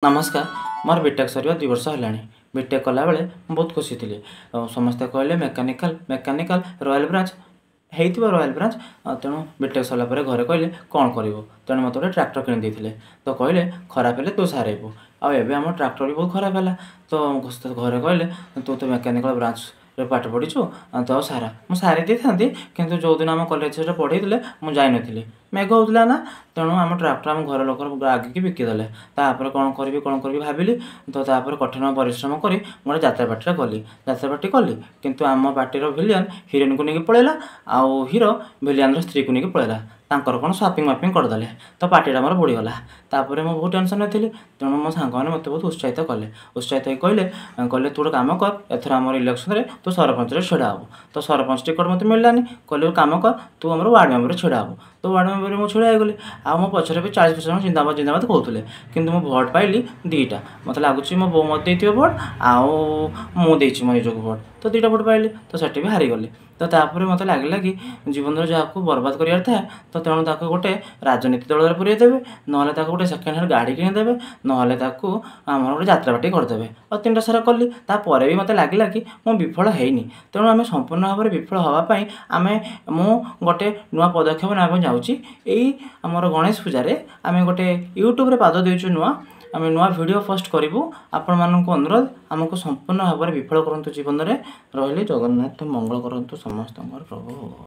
नमस्कार मोर BTech sir 2 वर्ष है बीटेक कला बेले बहुत खुशी थी समस्ते कहले मेकानिकल मेकानिकल रॉयल ब्रांच हो रॉयल ब्रांच तेणु बीटेक सरला घरे कहले कौन कर तेणु मत गोटे ट्रैक्टर किनी तो कहले खराब है तू सारेबू आम ट्रैक्टर भी बहुत खराब है तो घरे कहले तू तो मेकानिकल ब्रांच पाठ पढ़ीचु तो सारा मुझे सारी दी था कि जो दिन आम कलेज पढ़े मुझे जानी मेघ होता ना तेणु आम ट्रैक्टर आम घर लोक आगे बिकिदेले कौन करी भाविली तो कठिन परिश्रम कर गोटे जात्रा पार्टी गली जात्रा पार्टी कली किंतु आम पार्टी भिलियन हिरोइन को लेकिन पलैला आउ हिरो भिलियन स्त्री को लेकिन पलैला तांकर कौन शॉपिंग वापिंग करदे तो पार्टीटा मोर बुड़ीगला तापर मुझे बहुत टेंशन थी तेणु मो सांग मैंने मत बहुत उत्साहित कले उत्साहित कहले कहले तू गोटे कम कर एथर आम इलेक्शन तू सरपंच छेड़ा हबू तो सरपंच टिकट मत मिललानी कहले कम कर तू आम वार्ड मेम्बर छेड़ा हबू तो वार्ड मेम्बर मुझे छेड़ा गली आ मो पचर भी 40% जिंदाबाद जिंदाबाद कहते कि भोट पाइली 2टा मत लगुच मो बो मत दे भोट आउ मुझे मो निजक भोट तो 2टा भोट पाइली तो सेठी भी हारीगली तो तापर मत लगे कि जीवन जहाँ बर्बाद करार था तो तेणु ताको गोटे राजनीति दल पुरेदेवे ना गोटे सेकेंड हैंड गाड़ी किणीदेवे ना आम गोटे जात्रा पार्टी करदे और 3टा सारा कली तापर भी मत लगे कि मो विफल होनी तेणु आम संपूर्ण भाव में विफल हाँपाई आम मु गोटे नुआ पदक्षेप ना जाऊँगी यही आमर गणेश पूजारे आम गोटे यूट्यूब पाद देचु नुआ आम नुआ वीडियो पोस्ट करूँ आपण मानक अनुरोध आमको संपूर्ण भाव में विफल करूँ जीवन में रही जगन्नाथ मंगल करूँ समस्त प्रभु।